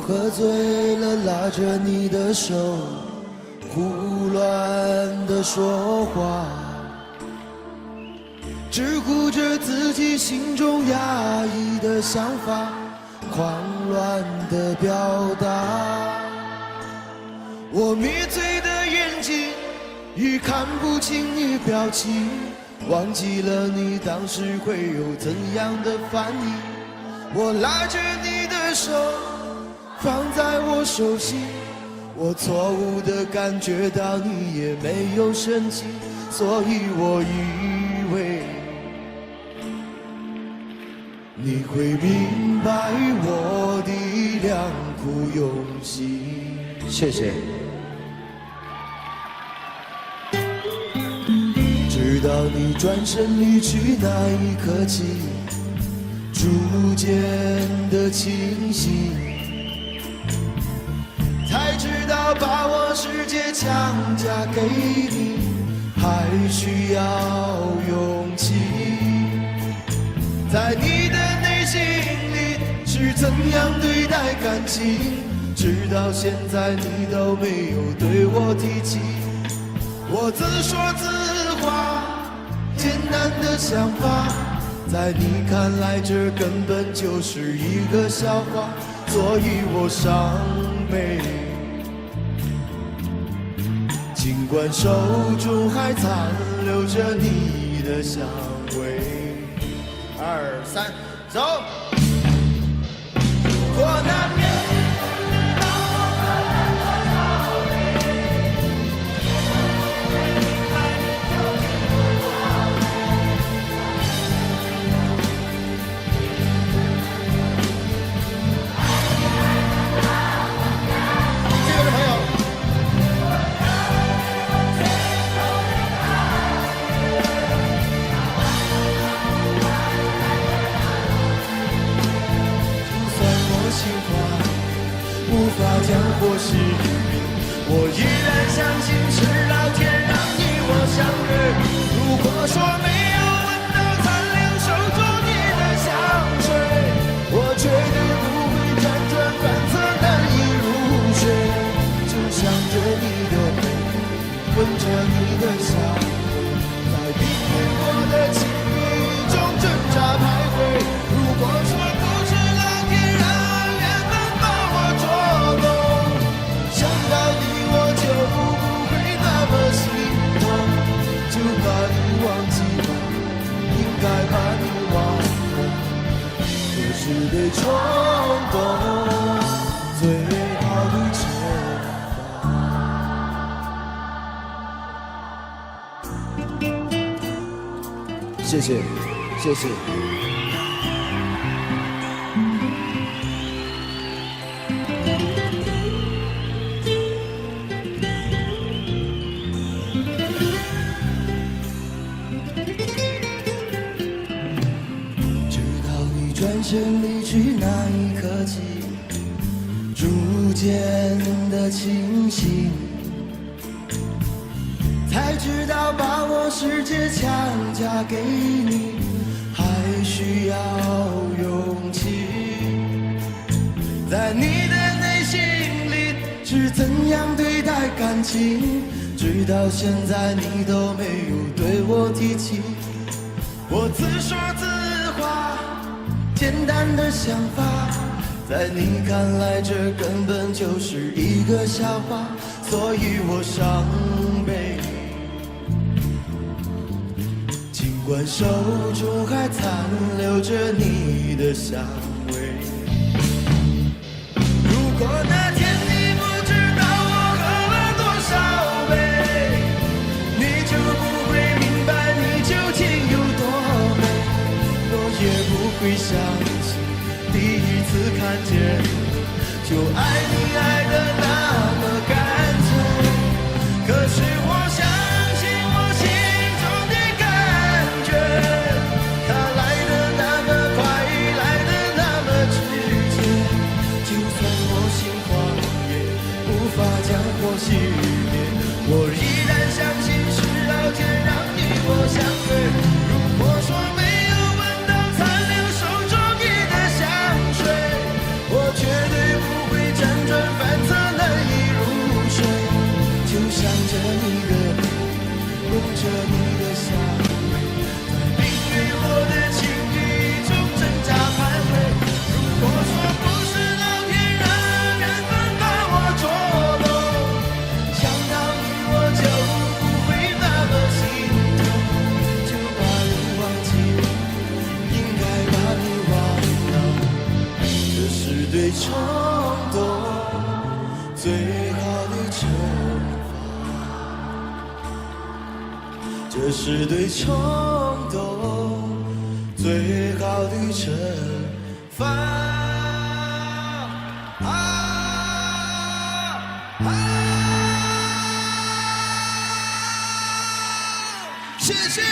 喝醉了，拉着你的手，胡乱地说话，只顾着自己心中压抑的想法，狂乱地表达。我迷醉的眼睛已看不清你表情，忘记了你当时会有怎样的反应。我拉着你的手放在我手心，我错误地感觉到你也没有生气，所以我以为你会明白我的良苦用心。谢谢。直到你转身离去那一刻起，逐渐的清醒，才知道把我世界强加给你，还需要勇气。在你的内心里是怎样对待感情，直到现在你都没有对我提起。我自说自话，简单的想法，在你看来这根本就是一个笑话，所以我伤悲。尽管手中还残留着你的香味。2、3，走。如果那天无法将或是离别，我依然相信是老天让你我相遇。如果说没有闻到残留手中你的香水，我绝对不会辗转反侧难以入睡。就想着你的背，闻着你的香味，在冰天过的情雨中挣扎徘徊。如果说不是老天让缘分把我捉弄，想到你我就不会那么心痛，就把你忘记吧，应该把你忘了，可是得冲动最好的惩罚。谢谢，谢谢。转身离去那一刻起，逐渐的清醒，才知道把我世界强加给你，还需要勇气。在你的内心里是怎样对待感情，直到现在你都没有对我提起。我自说自话，简单的想法，在你看来这根本就是一个笑话，所以我伤悲。尽管手中还残留着你的香味，如果那天你不知道我喝了多少杯，你就不会明白你究竟有多美。我也不会相信第一次看见就爱你爱得那么干脆，可是我相信我心中的感觉，它来得那么快，来得那么直接，就算我心慌也无法将火熄灭，我依然相信是老天让你我相会。如果说没有闻到残留手中你的香水，我绝对不会冲动最好的惩罚，这是对冲动最好的惩罚。谢谢。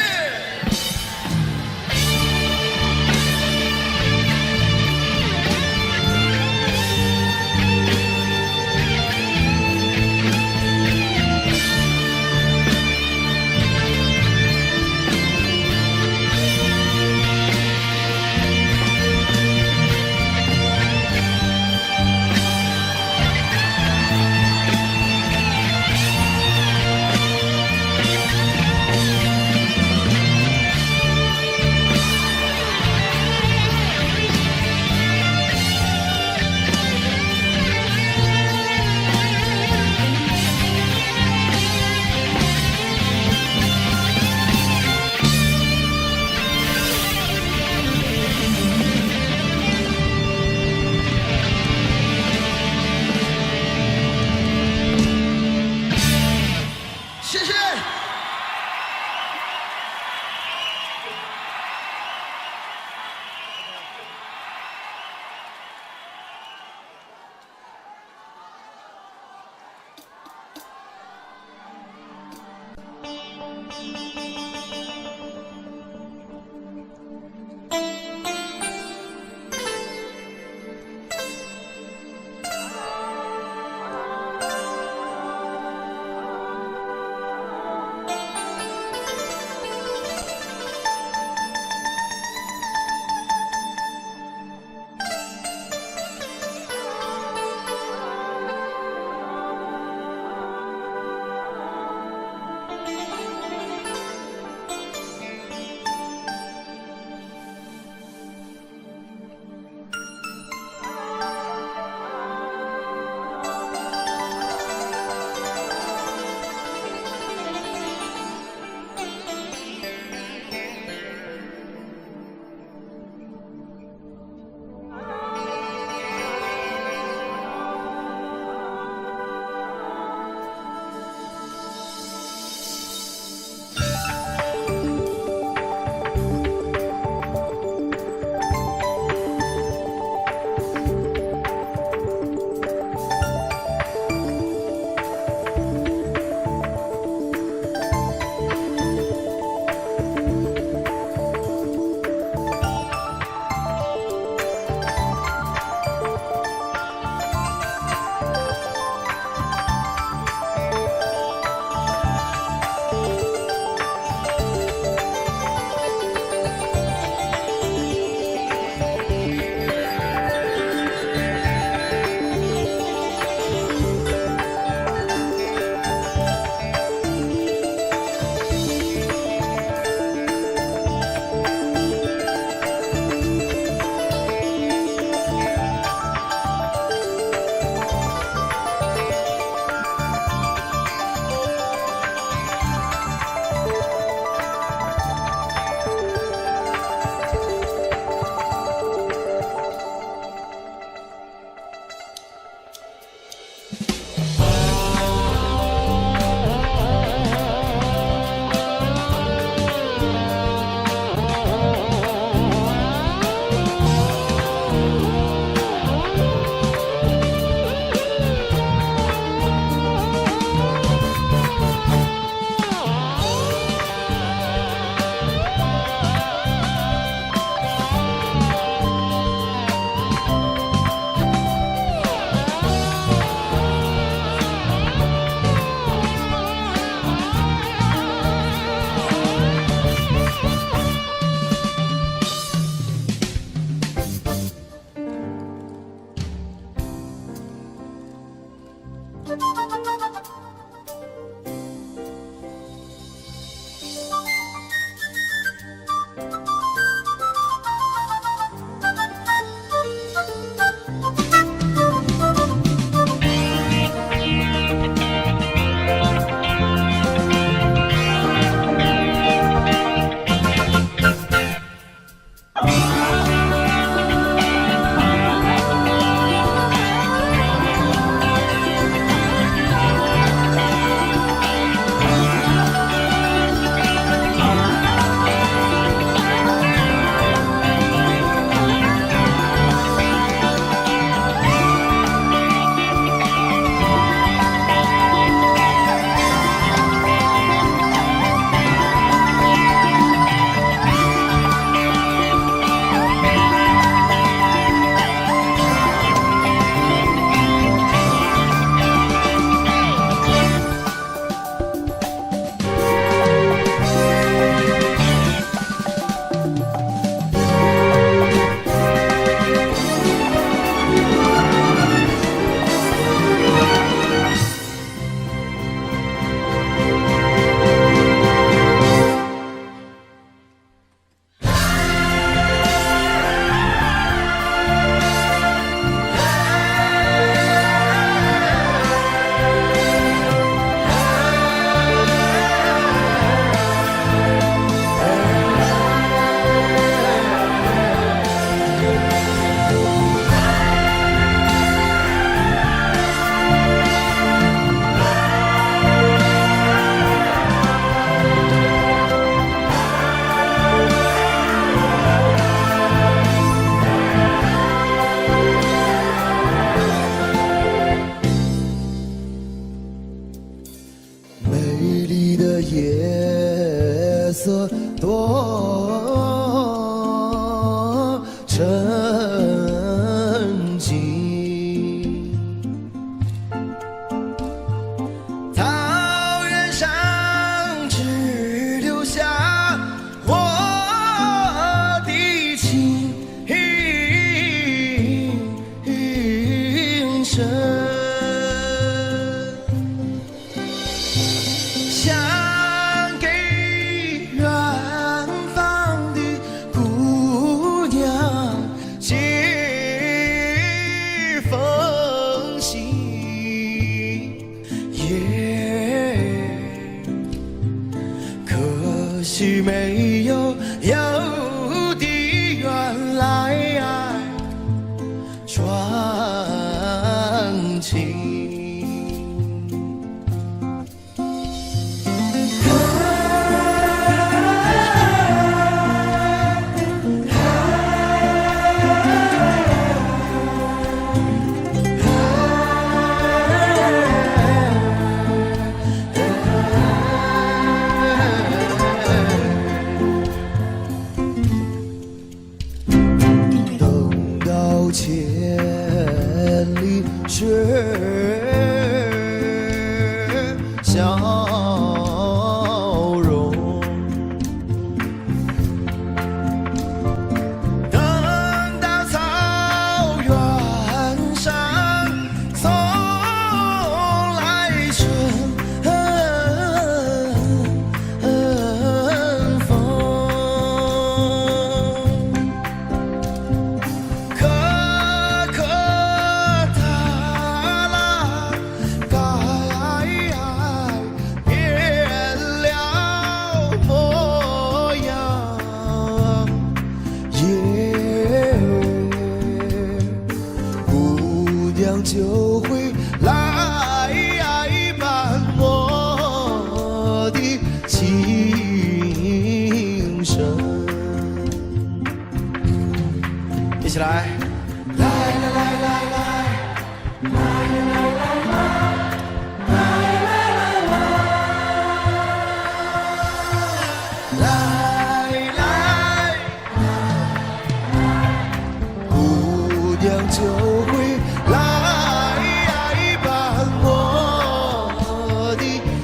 千里雪笑容。等到草原上送来春风，可可塔拉盖变了模样，耶，姑娘就会来伴我的琴声。一起来，来来来来来。来来，姑娘就会来伴我的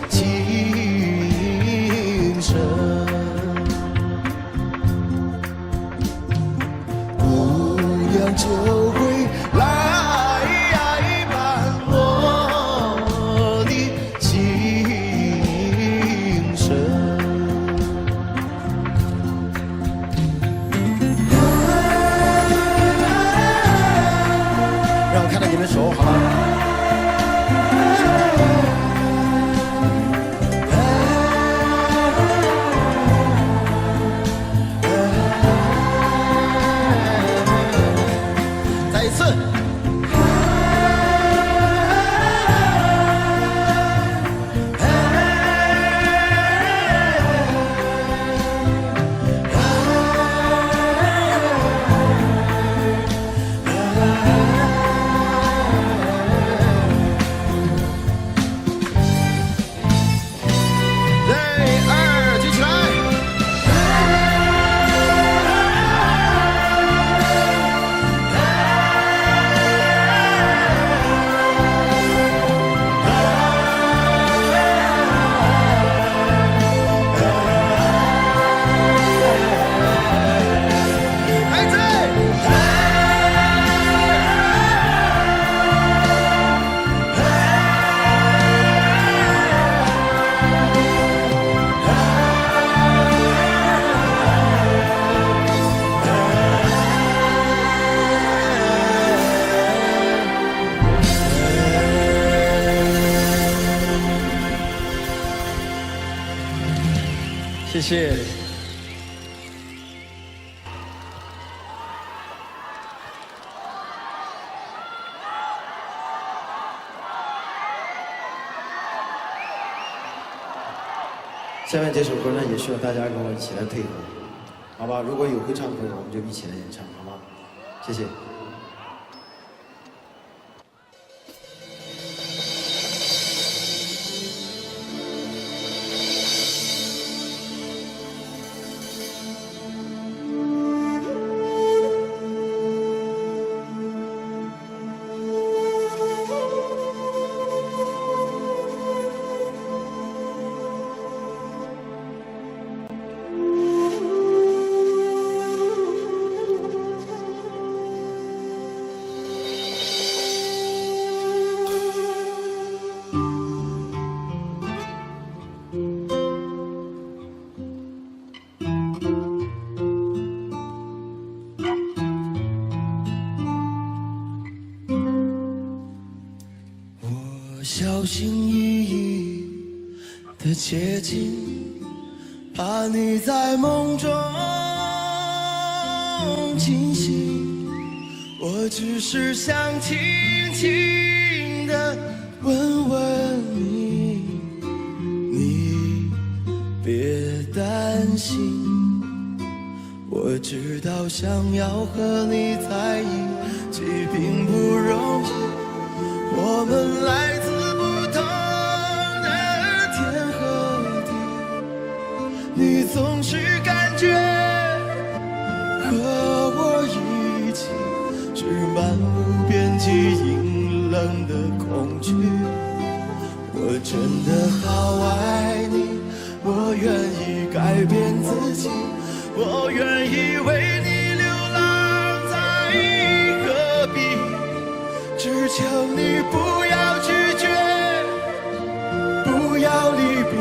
琴声，姑娘就会来伴我的琴声。让我看到你们手，好吗？再一次。举起来！来自。谢谢。下面这首歌呢，也需要大家跟我一起来配合，好吧？如果有会唱的朋友，我们就一起来演唱，好吗？谢谢。小心翼翼的接近，怕你在梦中惊醒。我只是想轻轻地问问你，你别担心。我知道想要和你在一起并不容易，我们来自不同的天和地，你总是感觉和我一起是满愿意为你流浪在戈壁，只求你不要拒绝，不要离别，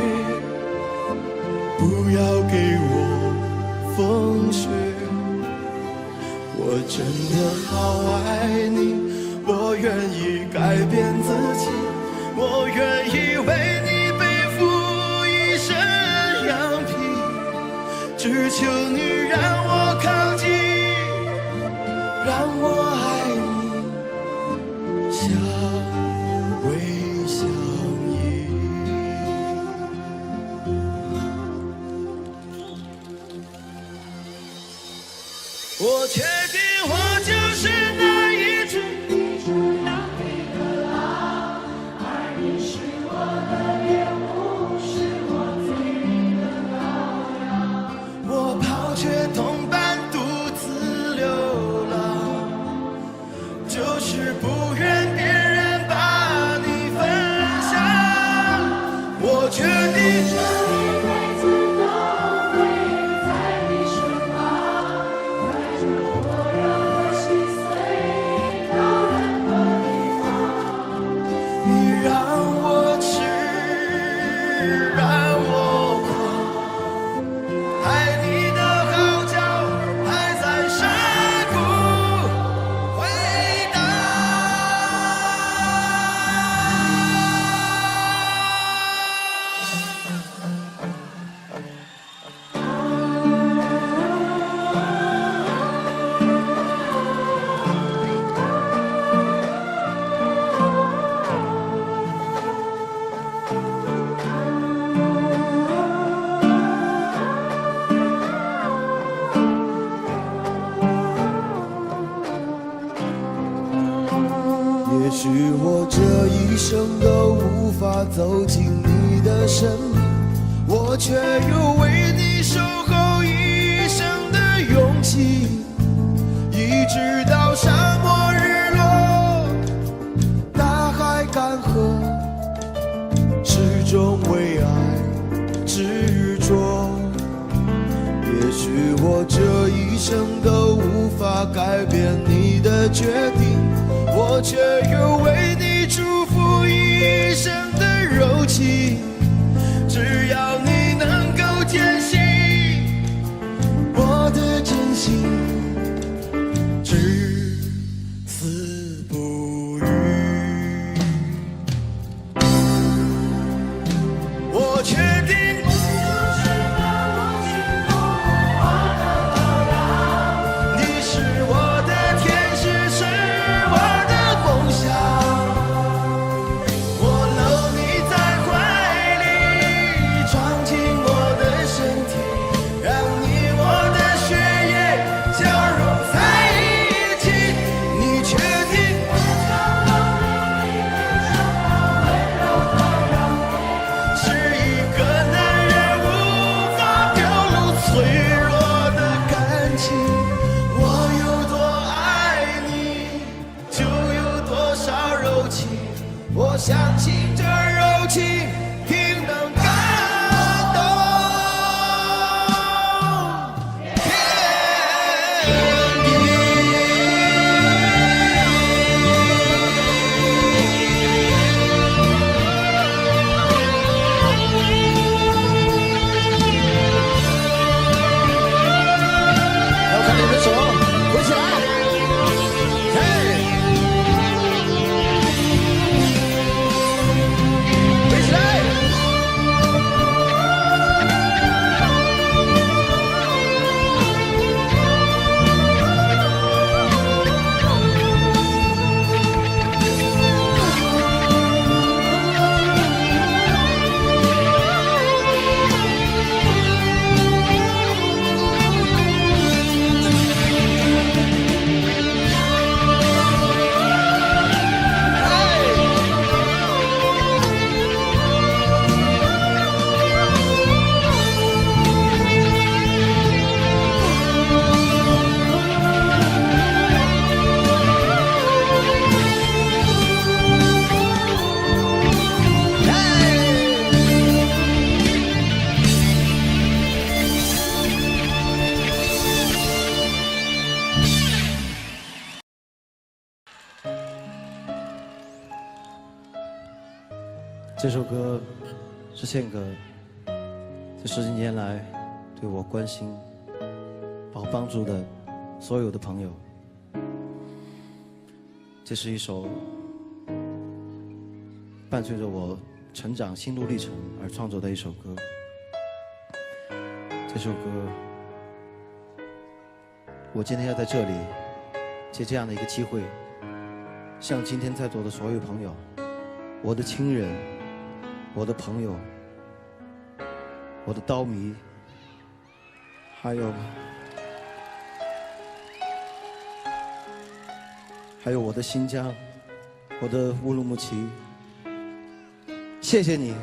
不要给我风雪。我真的好爱你，我愿意改变自己，我愿意为你背负一身羊皮，只求你让我靠近，让我爱你，相偎相依。我确定我就是那一只羊皮的狼，而你是我的猎物，是我最美的羔羊。我抛却同伴独自流浪，就是不愿别人把你分享。我决定这一辈子都会在你身旁，带着我让我心碎到任何地方。你让我痴，让我狂，爱你的号角还在山谷回荡。也许我这一生都无法走进你的生命，我却有为你守候一生的勇气，一直到沙漠日落，大海干涸，始终为爱执着。也许我这一生都无法改变你的决定，我却有为你祝福一生的柔情。只要你能够坚信我的真心，至死不渝。我确定就是把我心中花的羔羊。你是我的天使，是我的梦想。这首歌是献给这10几年来对我关心、把我帮助的所有的朋友。这是一首伴随着我成长心路历程而创作的一首歌。这首歌，我今天要在这里借这样的一个机会，向今天在座的所有朋友、我的亲人、我的朋友、我的刀迷，还有我的新疆，我的乌鲁木齐，谢谢你。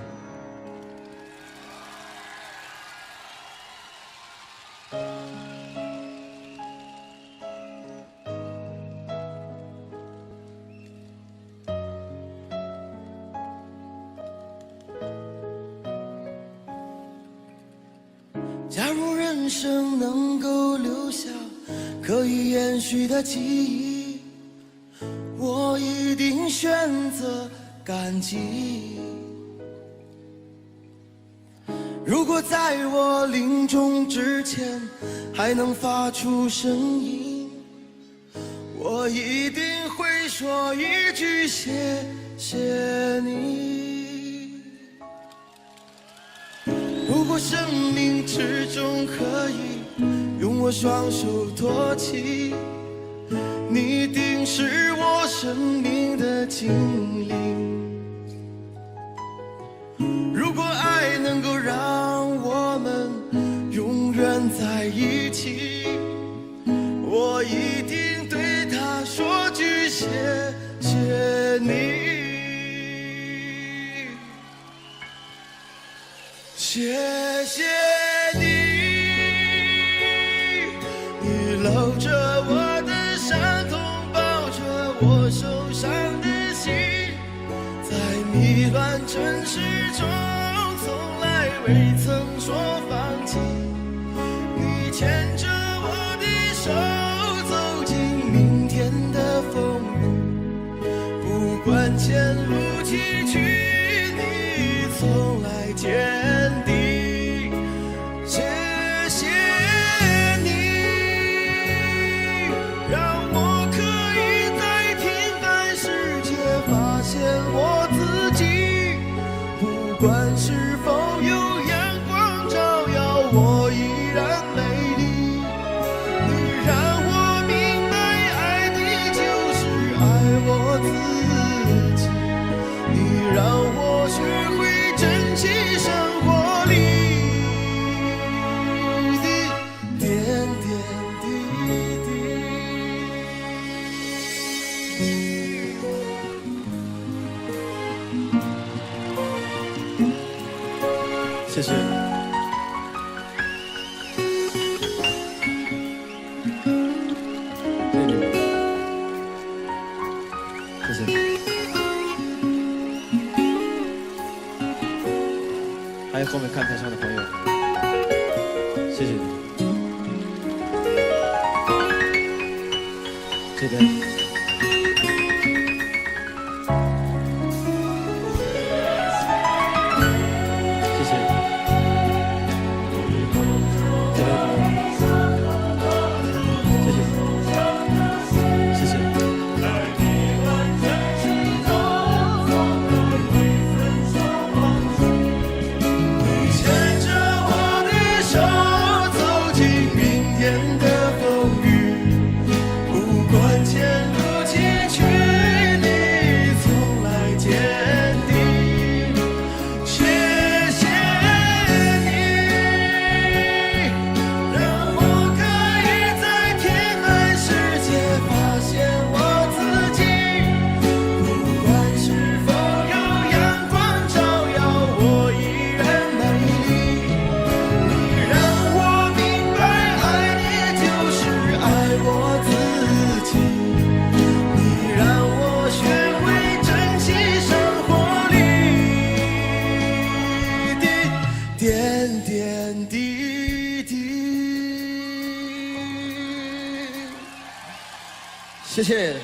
假如人生能够留下可以延续的记忆，我一定选择感激。如果在我临终之前还能发出声音，我一定会说一句谢谢你。如果生命之中可以用我双手托起，你一定是我生命的精灵。如果爱能够让我们永远在一起，我一定对他说句谢谢你。谢谢你，你搂着我的伤痛，抱着我受伤的心，在迷乱城市中从来未曾说放弃。你牵着我的手走进明天的风雨，不管前路崎岖，你从来坚定。谢谢你，让我可以在平凡世界发现我自己。不管是否有阳光照耀，我依然美丽。你让我明白，爱你就是爱我自己。你让我学会珍惜生活里的点点滴滴。谢谢。谢谢。还有后面看台上的朋友，谢谢你。这边，谢谢。这边的朋友，谢谢。谢谢。牵着我的手走进明天的风雨，不管前路崎岖，你从来坚定。谢谢你，让我可以在天寒世界发现我自己。不管是否有阳光照耀，我依然美丽。你让我明白，爱你就是爱我自己。你让我学会珍惜生活里的点点滴滴。谢谢。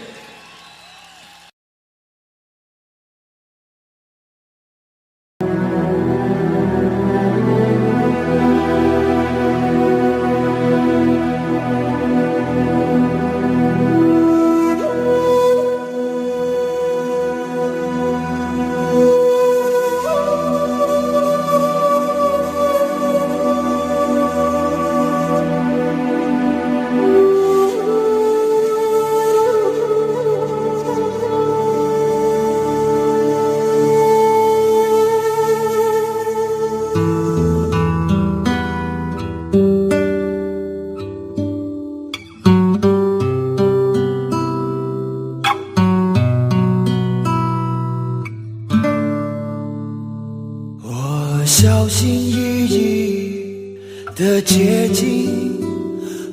小心翼翼的接近，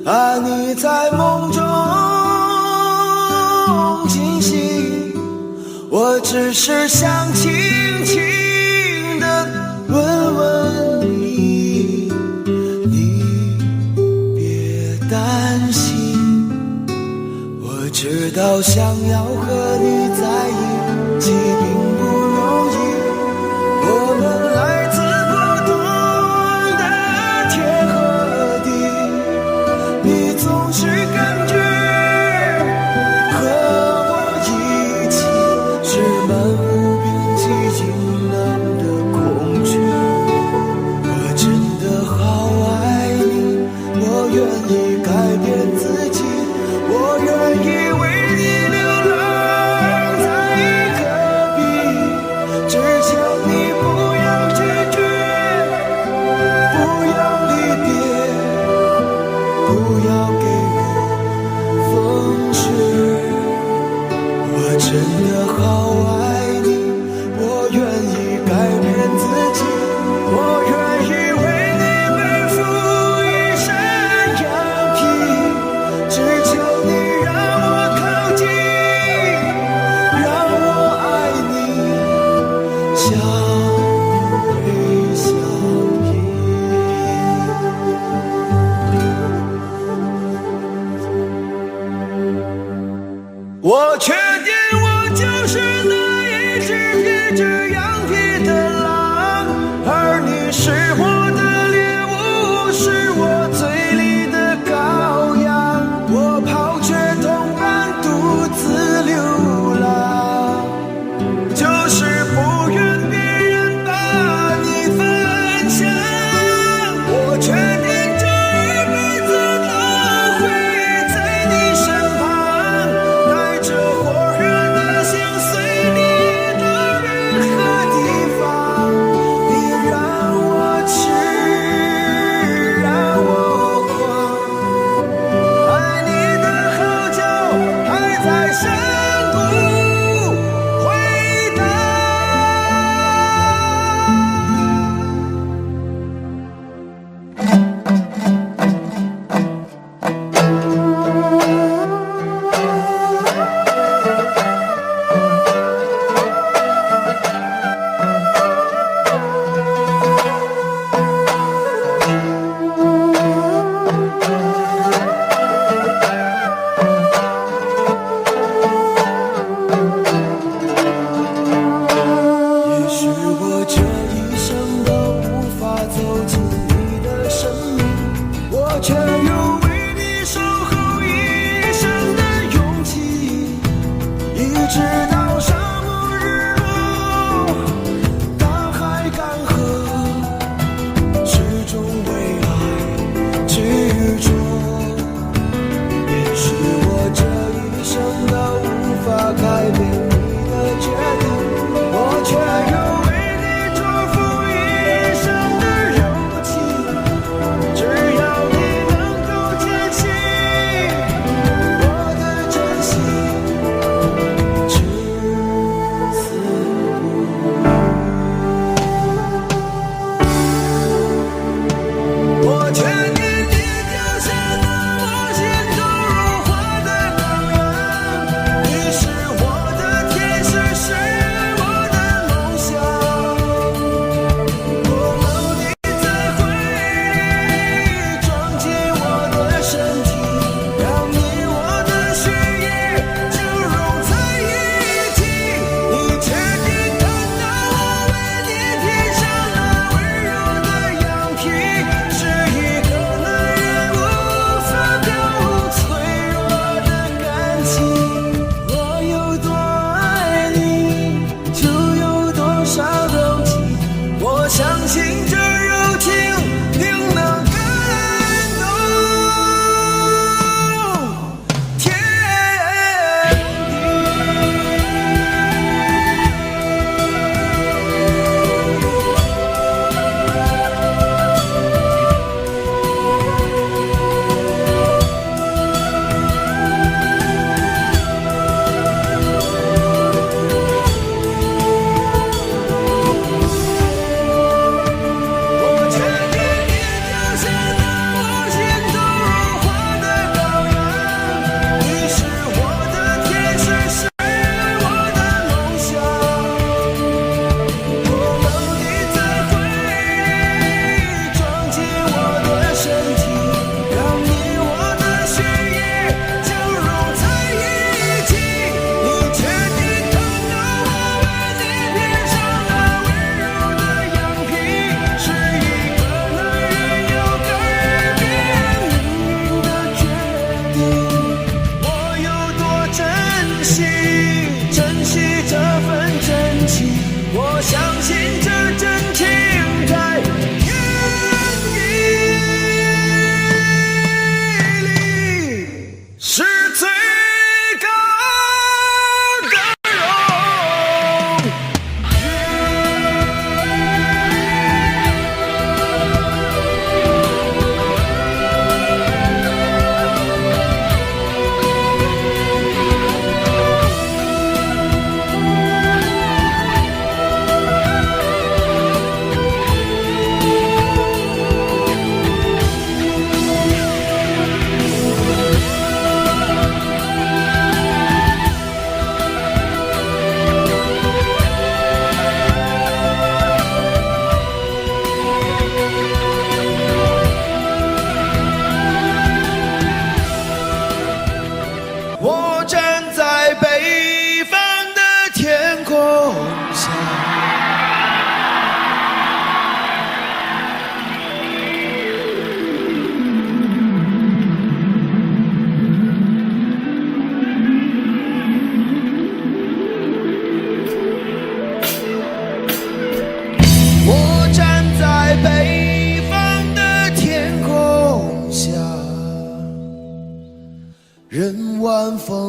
而你在梦中惊醒，我只是想轻轻地问问你，你别担心，我知道想要和你在一起并不容易，我们来自不同的天和地，你总是感觉和我一起是漫无边际阴冷的恐惧，我真的好爱你，我愿意改变自己，我愿意为你流浪在戈壁，只求你不要拒绝，不要离别，不要给我风雪，我真的好爱你，我愿意改变自己，我愿意为你背负一身羊皮，只求你让我靠近，让我爱你，相偎相依。我确定我就是那一只披着羊皮的狼，而你是我的猎物，是我嘴里的羔羊，我抛却同伴独自流浪，就是不愿别人把你分享，我确定这一辈子都会在你身旁，带着火热的心随你到任何地方，你让我痴，让我狂，爱你的号角还在山谷回荡。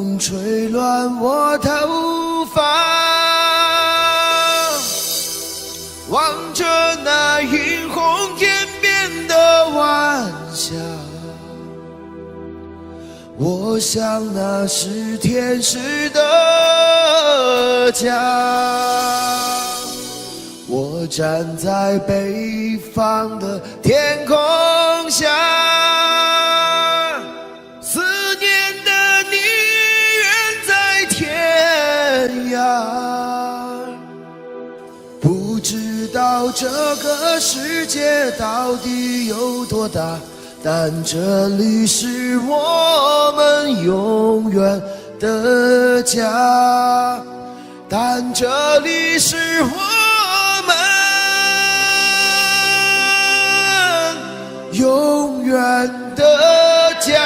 风吹乱我头发，望着那映红天边的晚霞，我想那是天使的家。我站在北方的天空下，思念的你远在天涯。不知道这个世界到底有多大，但这里是我们永远的家，但这里是我们永远的家。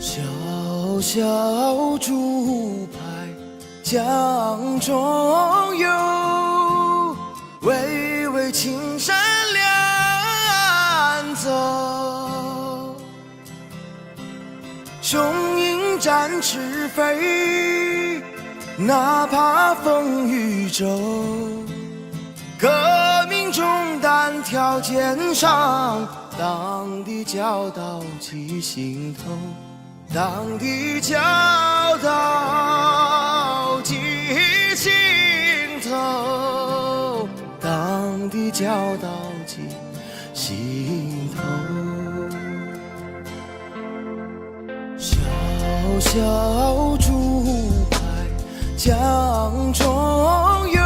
小小竹排江中游，巍巍青山两走。雄鹰展翅飞，哪怕风雨骤。革命中单挑肩上，党的教导记心头。党的教导记心头，党的教导记心头。小小竹排江中游，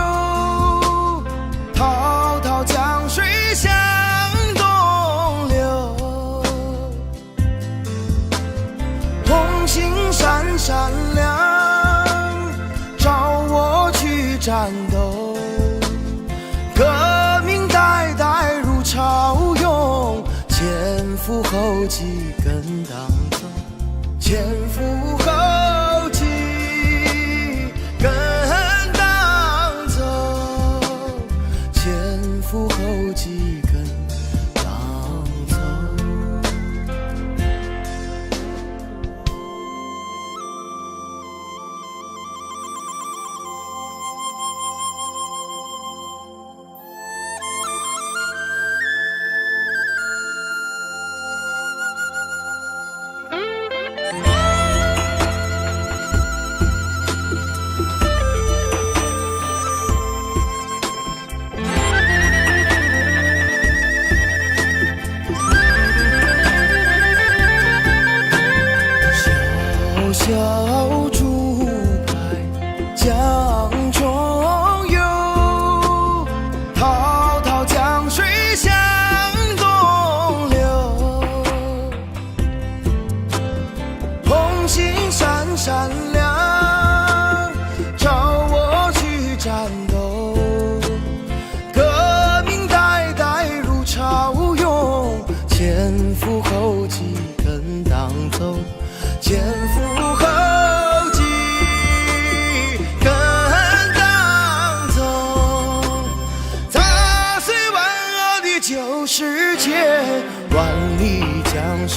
滔滔江水向东流。红星闪闪亮，召我去战斗。革命代代如潮涌，前赴后继跟党走，前赴后继跟党走，前赴后继跟党走。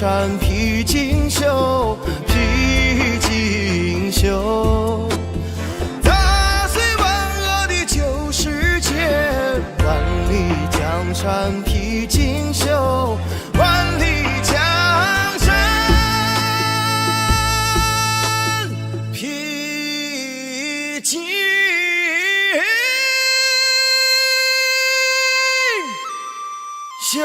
山披锦绣，披锦绣。踏碎万恶的旧世界，万里江山披锦绣，万里江山披锦绣。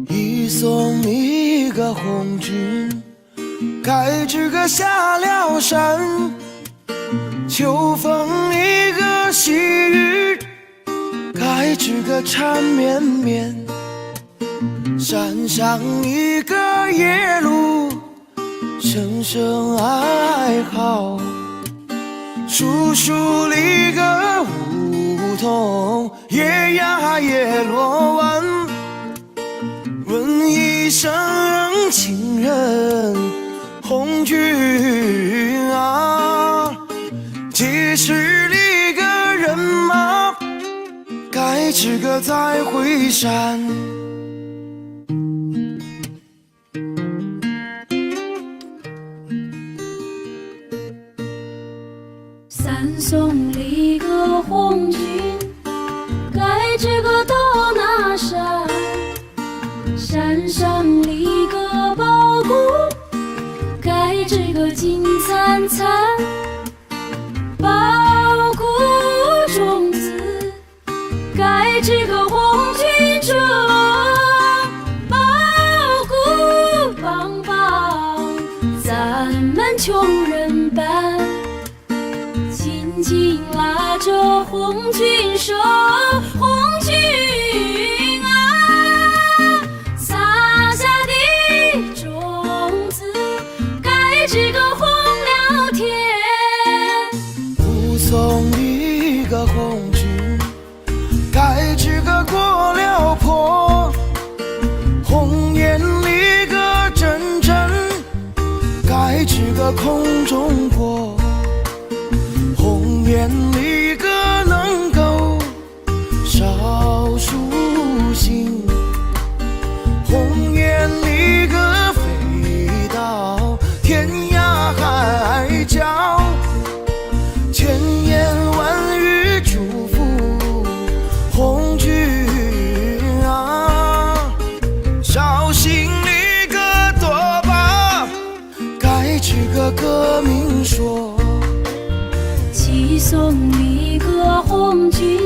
一送你个红军，该知个下了山。秋风一个细雨，该知个缠绵绵。山上一个夜路，声声哀嚎。树树里个梧桐，夜呀夜落晚。问一声情人红军啊，几时里个人马，该知个再回山。三送里个红军，该知个到哪山？山上立个宝骨，该知个金灿灿。宝骨中子，该知个红军中。宝骨棒棒，咱们穷人办。紧紧拉着红军手，红军啊，撒下的种子，该知个红了天。护送一个红军，该知个过了坡。红颜里个真真，该知个空中过。红颜里个能够少数星，红颜里个飞到天涯海角。千言万语祝福红军啊，绍兴里个多把，该知个革命说。七送里个红军，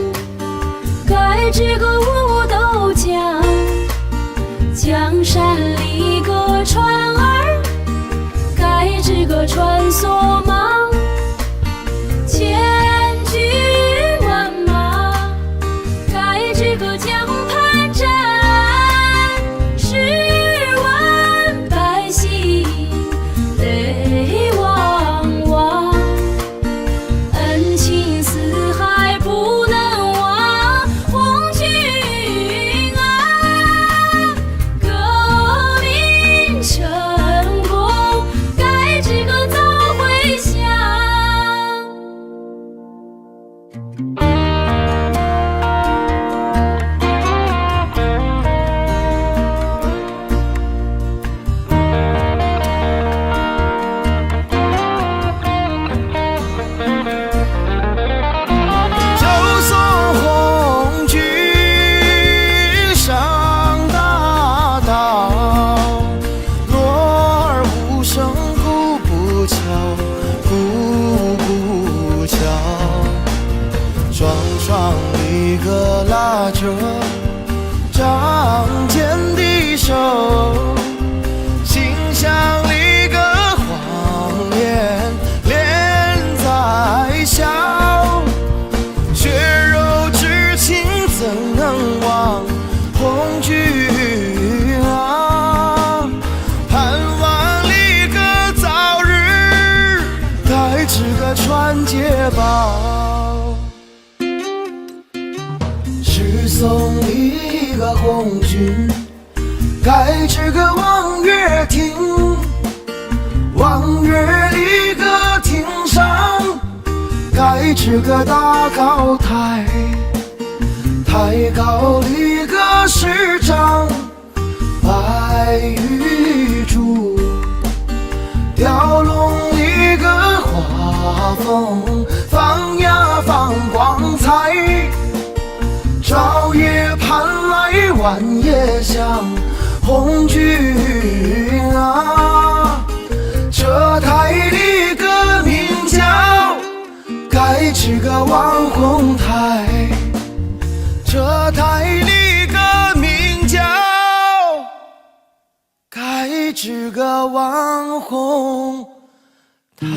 该知个舞豆浆。江山里个船儿，该知个穿梭忙。千军万马，该知个江畔站。10万百姓泪汪汪。恩情四海不能忘，红军啊，革命成功，该知个早回支个望月亭，望月里个亭上盖支个大高台，台高里个石帐，白玉柱，吊笼里个花凤，放呀放光彩，朝夜盼来晚夜香，红军啊，这台里个名叫盖支个望红台，这台里个名叫盖支个望红台。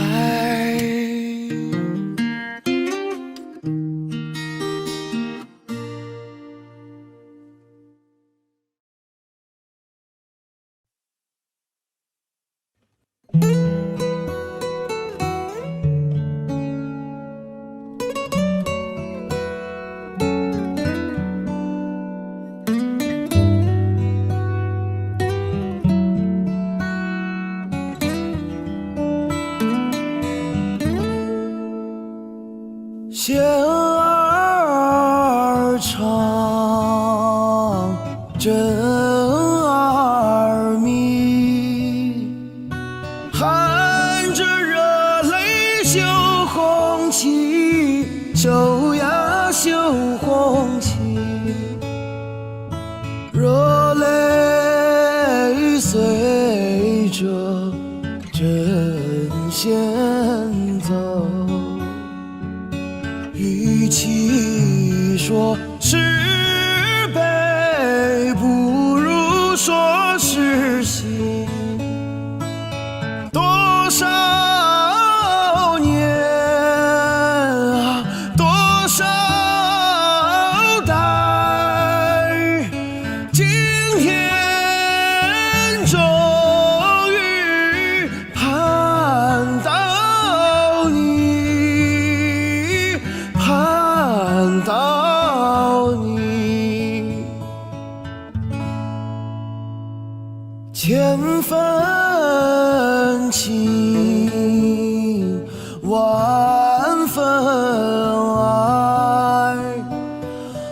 弦儿长，针儿密，含着热泪绣红旗，绣呀绣红旗，热泪随着针线走。与其说是悲，不如说是喜。多少年啊，多少代，今天终于盼到你，盼到你。千分情，万分爱，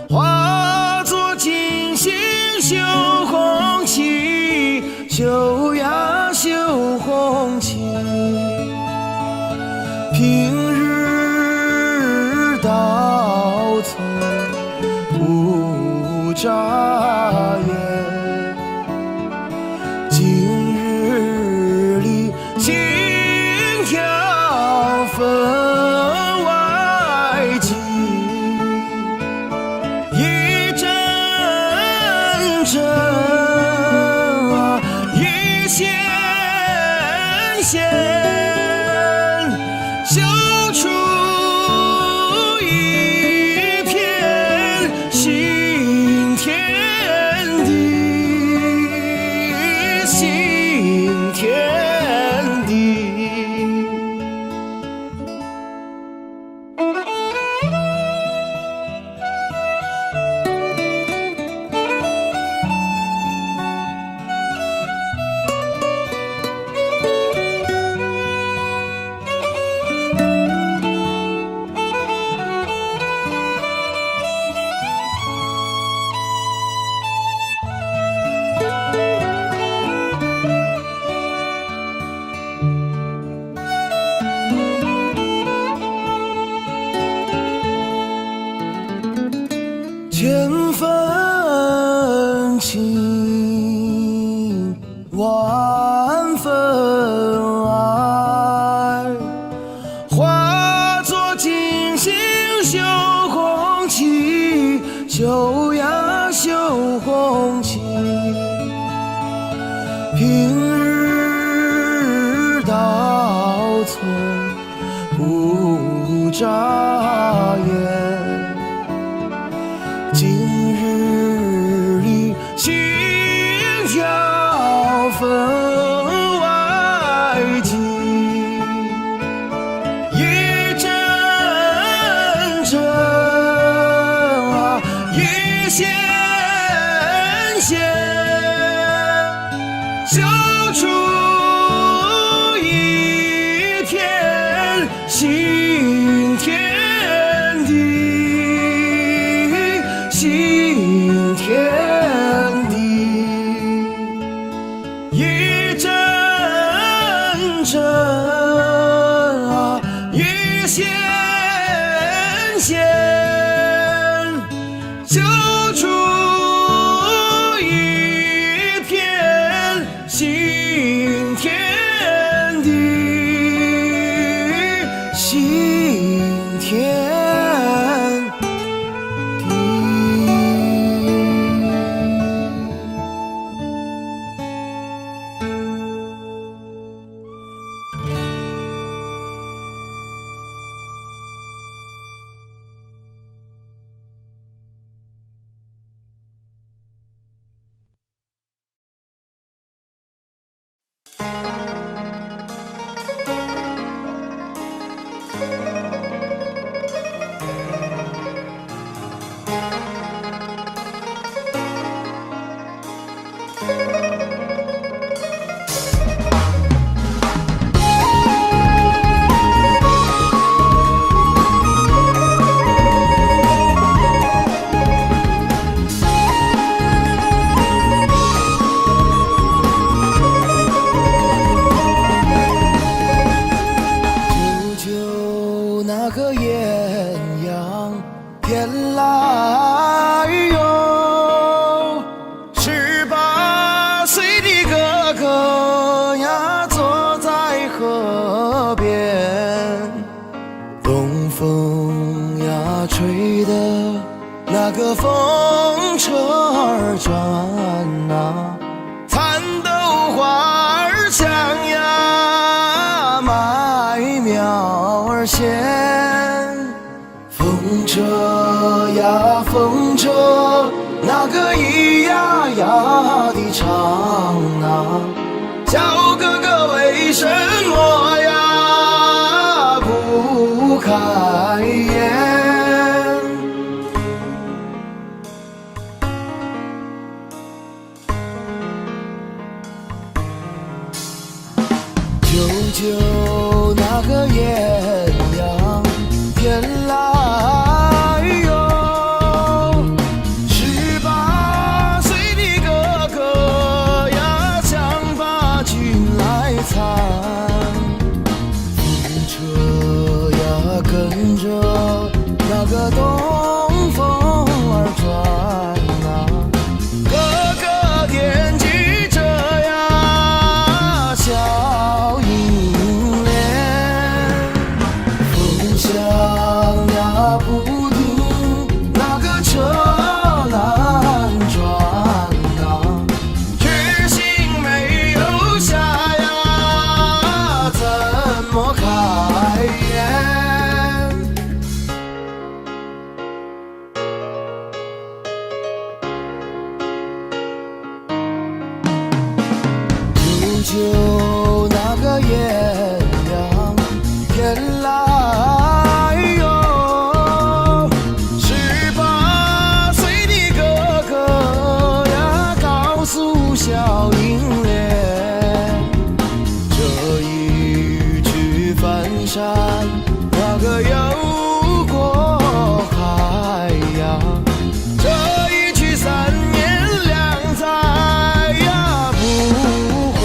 化作金星绣红旗，绣呀绣红旗。平日到头不眨眼，今日里心跳分外急，一阵阵啊，一线线，绣出一片新天地，新天地。千分情，万分爱，化作金星绣红旗，绣呀绣红旗。平日到头不眨眼，今日里心跳分外急，一阵阵啊，一线线，就出一片新天地，新天地，一阵阵啊，一线线，就出一片新天地，新天地。那个艳阳天来哟，18岁的哥哥呀，坐在河边，东风呀吹的那个风车儿转啊，蚕豆花儿香呀，麦苗儿鲜。风车呀风车，那个咿呀呀的唱啊，小哥哥为什么呀不开眼？舅舅那个艳阳天来哟，18岁的哥哥呀，想把军来参。风车呀跟着那个东风儿转啊，哥哥惦记着呀小银莲。风响呀不停，那个车轮转啊，决心没有下呀，怎么开眼？舅舅那个艳阳天来哟，18岁的哥哥呀，告诉小银莲，这一去翻山，那个又过海呀，这一去3年2载呀，不回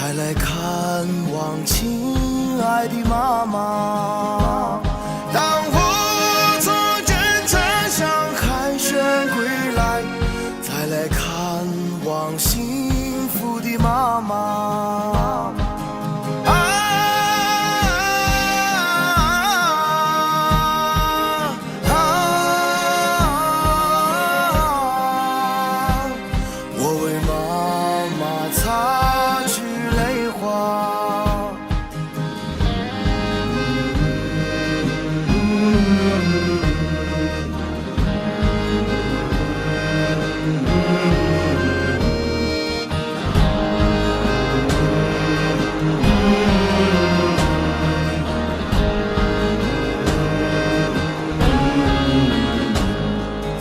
再来看望亲爱的妈妈。当我从战场上凯旋归来，再来看望幸福的妈妈。我为妈妈擦去泪花。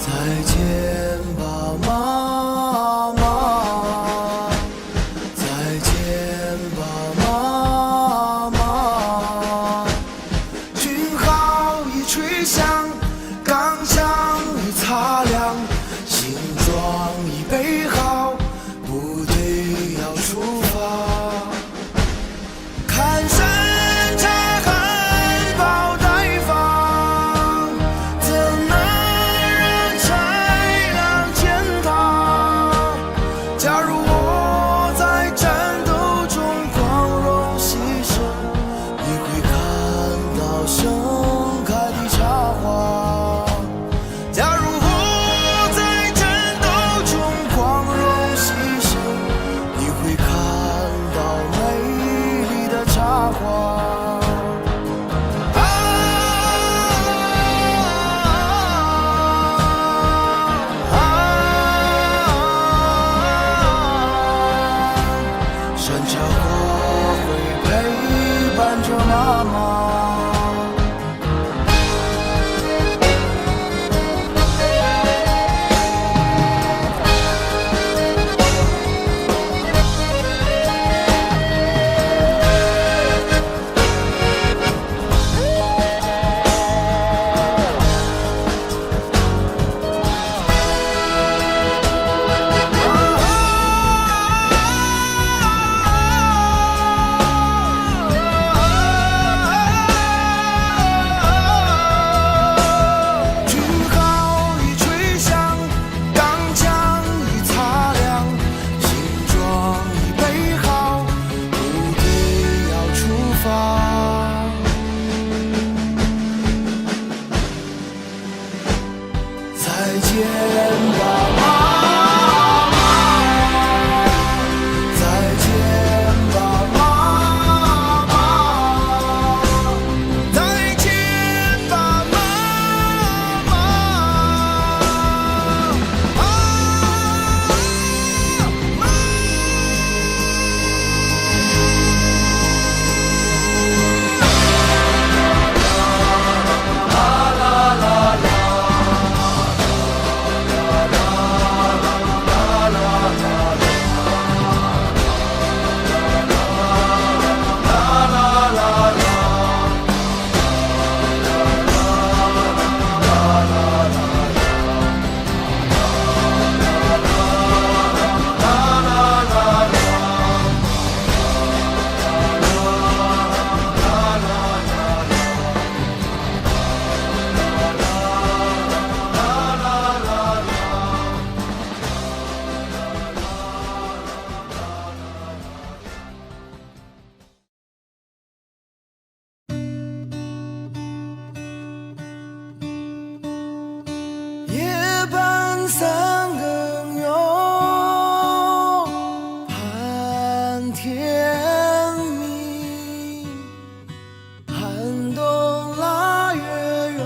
再见吧，妈妈，再见吧，妈妈。军号已吹响，钢枪已擦亮，行装已备好，部队要出发。看山茶含苞待放，怎能让豺狼践踏？假如我在战斗中光荣牺牲，你会看到盛开的茶花。假如我在战斗中光荣牺牲，你会看到美丽的茶花。山茶花会陪伴着妈妈。军号已吹响，钢枪已擦亮，行装已备好，部队要出发。再见吧，妈妈，再见吧，妈妈，再见吧，妈夜半三更哟，盼天明。寒冬腊月哟，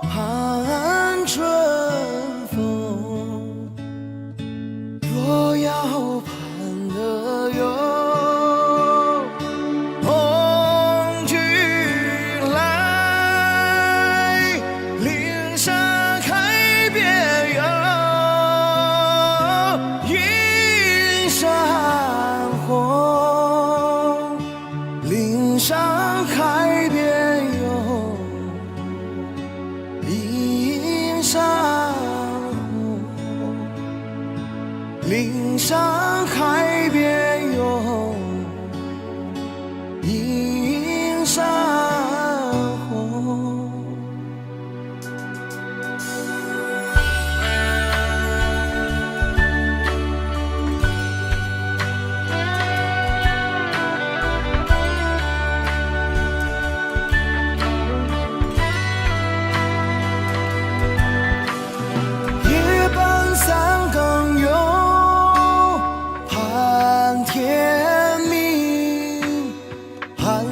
盼春风。若要盼得哟，红军来，岭山开遍哟，云山红，岭山开遍哟，云山红，岭山上海边有映山红。夜半三更有盼天明，寒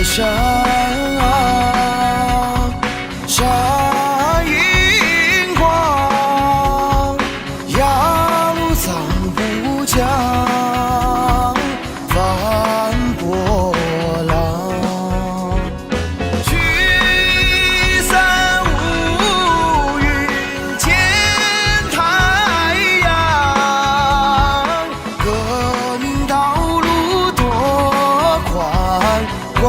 雪山，山映光，扬桑湖江，翻波浪。聚散无云见太阳，革命道路多宽广。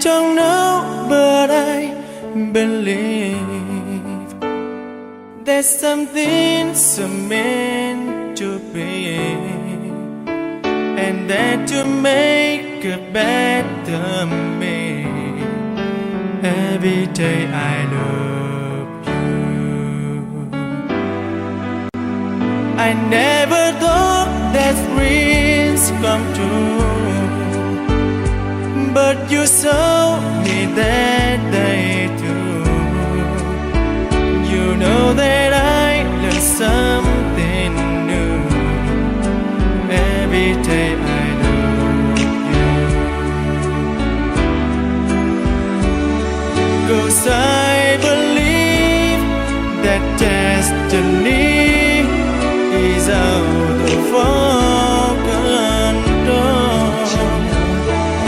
don't know, but I believe there's something so meant to be, and that to make a better me. Every day I love you. I never thought that dreams come true, but you saw me that day too. You know that I learned something new. Every day I love you. 'Cause I believe that destiny is out of our control,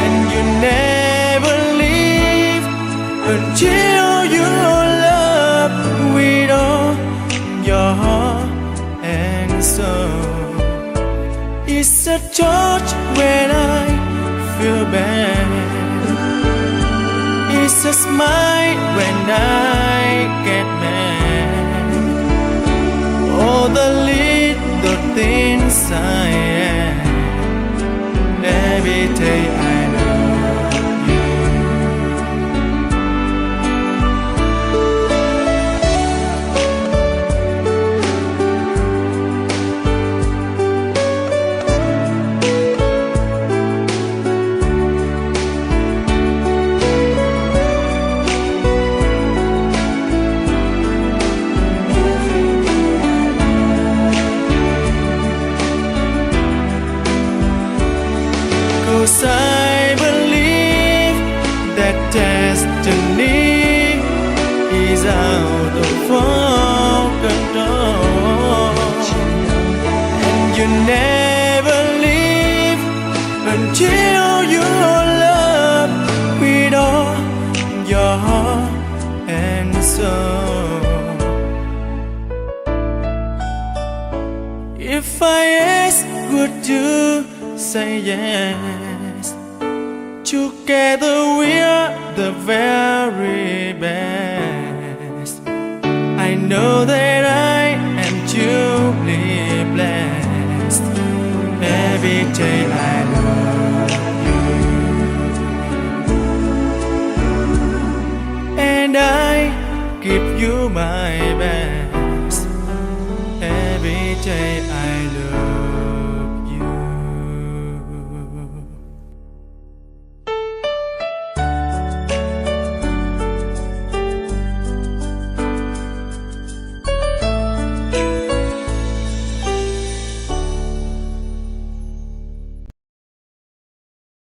and you never leave until you love with all your heart and soul. It's a touch when I feel bad, it's a smile when I get mad. All the little things I am. Every day I love you. Cause I believe that destiny is out of our control, and you never leave until you love with all your heart and soul. If I ask, would you say yes? Together we're the very best. I know that I am truly blessed. Every day I love you, and I give you my best. Every day I love you.